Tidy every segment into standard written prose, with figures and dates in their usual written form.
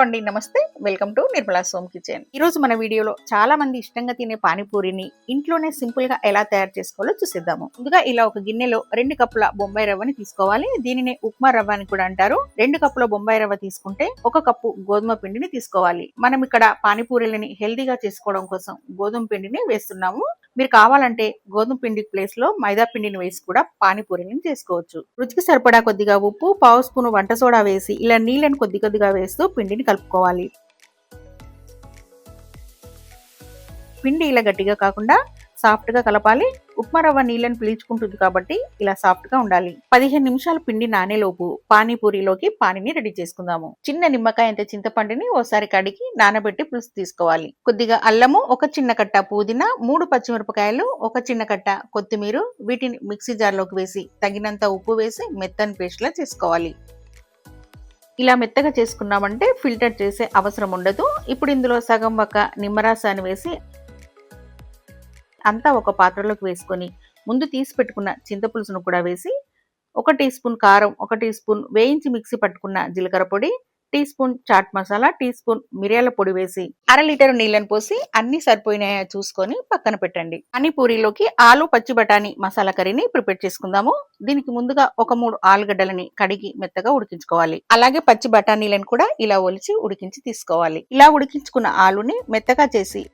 అండి, నమస్తే. Welcome to Nirmala's home kitchen. ఈ రోజు మన వీడియోలో చాలా మంది ఇష్టంగా తినే పానీపూరిని ఇంట్లోనే సింపుల్ గా ఎలా తయారు చేసుకోవాలో చూసేద్దాము. ముందుగా ఇలా ఒక గిన్నెలో 2 కప్పుల బొంబాయి రవ్వని తీసుకోవాలి. దీనినే ఉప్మా రవ్వ అని కూడా అంటారు. 2 కప్పుల బొంబాయి రవ్వ తీసుకుంటే 1 కప్పు గోధుమ పిండిని తీసుకోవాలి. మనం ఇక్కడ పానీపూరీలని హెల్దీగా చేసుకోవడం కోసం గోధుమ పిండిని వేస్తున్నాము. మీరు కావాలంటే గోధుమ పిండి ప్లేస్ లో మైదా పిండిని వేసి కూడా పానీపూరిని చేసుకోవచ్చు. రుచికి సరిపడా కొద్దిగా ఉప్పు, పావు స్పూన్ వంట సోడా వేసి ఇలా నీళ్ళని కొద్దిగా వేస్తూ పిండిని కలుపుకోవాలి. పిండి ఇలా గట్టిగా కాకుండా సాఫ్ట్ గా కలపాలి. ఉప్మా రవ్వ నీళ్ళని పీల్చుకుంటుంది కాబట్టి ఇలా సాఫ్ట్ గా ఉండాలి. 15 నిమిషాలు పిండి నానేలోపు పానీపూరిలోకి పానీని రెడీ చేసుకుందాము. చిన్న నిమ్మకాయ అంత చింతపండుని ఓసారి కడిగి నానబెట్టి పులుసు తీసుకోవాలి. కొద్దిగా అల్లము, ఒక చిన్న కట్ట పుదీనా, 3 పచ్చిమిరపకాయలు, ఒక చిన్న కట్ట కొత్తిమీర, వీటిని మిక్సీ జార్లోకి వేసి తగినంత ఉప్పు వేసి మెత్తని పేస్ట్ లా చేసుకోవాలి. ఇలా మెత్తగా చేసుకున్నామంటే ఫిల్టర్ చేసే అవసరం ఉండదు. ఇప్పుడు ఇందులో సగం ఒక నిమ్మరసాన్ని వేసి అంతా ఒక పాత్రలోకి వేసుకొని ముందు తీసి పెట్టుకున్న చింతపులుసును కూడా వేసి 1 టీ స్పూన్ కారం, 1 టీ స్పూన్ వేయించి మిక్సీ పట్టుకున్న జీలకర్ర పొడి, teaspoon chaat masala, teaspoon మిరియాల పొడి వేసి 1/2 లీటర్ నీళ్ళని పోసి అన్ని సరిపోయినాయో చూసుకొని పక్కన పెట్టండి. పానీపూరిలోకి ఆలు పచ్చి బఠానీ మసాలా కర్రీని ప్రిపేర్ చేసుకుందాము. దీనికి ముందుగా ఒక 3 ఆలుగడ్డలని కడిగి మెత్తగా ఉడికించుకోవాలి. అలాగే పచ్చి బఠానీలను కూడా ఇలా ఒలిచి ఉడికించి తీసుకోవాలి. ఇలా ఉడికించుకున్న ఆలుని మెత్తగా చేసి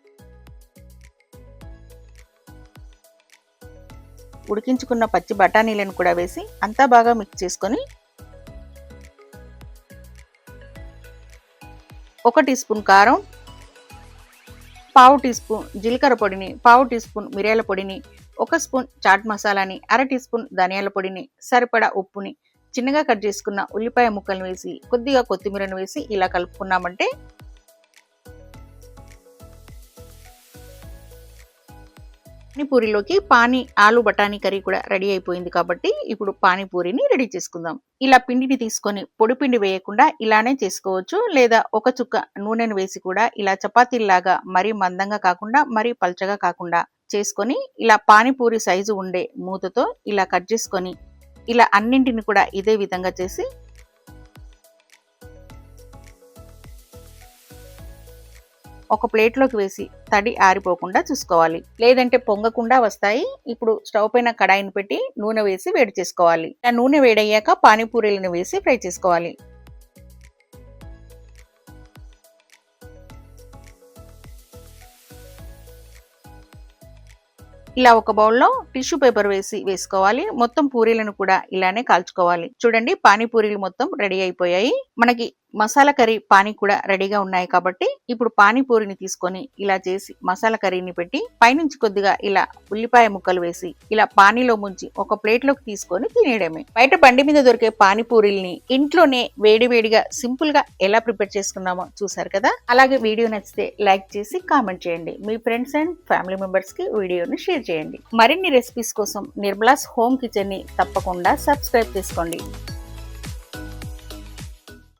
ఉడికించుకున్న పచ్చి బఠానీలను కూడా వేసి అంతా బాగా మిక్స్ చేసుకొని 1 టీ స్పూన్ కారం, పావు టీ స్పూన్ జీలకర్ర పొడిని, పావు టీ స్పూన్ మిరియాల పొడిని, 1 స్పూన్ చాట్ మసాలాని, 1/2 టీ స్పూన్ ధనియాల పొడిని, సరిపడా ఉప్పుని, చిన్నగా కట్ చేసుకున్న ఉల్లిపాయ ముక్కలను వేసి కొద్దిగా కొత్తిమీరను వేసి ఇలా కలుపుకున్నామంటే పానీపూరిలోకి ఆలు బఠానీ కర్రీ కూడా రెడీ అయిపోయింది. కాబట్టి ఇప్పుడు పానీపూరిని రెడీ చేసుకుందాం. ఇలా పిండిని తీసుకొని పొడి పిండి వేయకుండా ఇలానే చేసుకోవచ్చు. లేదా ఒక చుక్క నూనెను వేసి కూడా ఇలా చపాతీలాగా మరీ మందంగా కాకుండా మరీ పల్చగా కాకుండా చేసుకొని ఇలా పానీపూరి సైజు ఉండే మూతతో ఇలా కట్ చేసుకొని ఇలా అన్నింటిని కూడా ఇదే విధంగా చేసి ఒక ప్లేట్లోకి వేసి తడి ఆరిపోకుండా చూసుకోవాలి. లేదంటే పొంగకుండా వస్తాయి. ఇప్పుడు స్టవ్ పైన కడాయిని పెట్టి నూనె వేసి వేడి చేసుకోవాలి. ఆ నూనె వేడయ్యాక పానీపూరీలను వేసి ఫ్రై చేసుకోవాలి. ఇలా ఒక బౌల్లో టిష్యూ పేపర్ వేసి వేసుకోవాలి. మొత్తం పూరీలను కూడా ఇలానే కాల్చుకోవాలి. చూడండి, పానీపూరీలు మొత్తం రెడీ అయిపోయాయి. మనకి మసాలా కర్రీ పానీ కూడా రెడీగా ఉన్నాయి. కాబట్టి ఇప్పుడు పానీపూరిని తీసుకొని ఇలా చేసి మసాలా కర్రీని పెట్టి పైనుంచి కొద్దిగా ఇలా ఉల్లిపాయ ముక్కలు వేసి ఇలా పానీలో ముంచి ఒక ప్లేట్లోకి తీసుకొని తినేయడమే. బయట బండి మీద దొరికే పానీపూరీల్ని ఇంట్లోనే వేడివేడిగా సింపుల్ గా ఎలా ప్రిపేర్ చేసుకున్నామో చూసారు కదా. అలాగే వీడియో నచ్చితే లైక్ చేసి కామెంట్ చేయండి. మీ ఫ్రెండ్స్ అండ్ ఫ్యామిలీ మెంబర్స్ కి వీడియోని షేర్ చేయండి. మరిన్ని రెసిపీస్ కోసం నిర్మలాస్ హోమ్ కిచెన్ ని తప్పకుండా సబ్స్క్రైబ్ చేసుకోండి.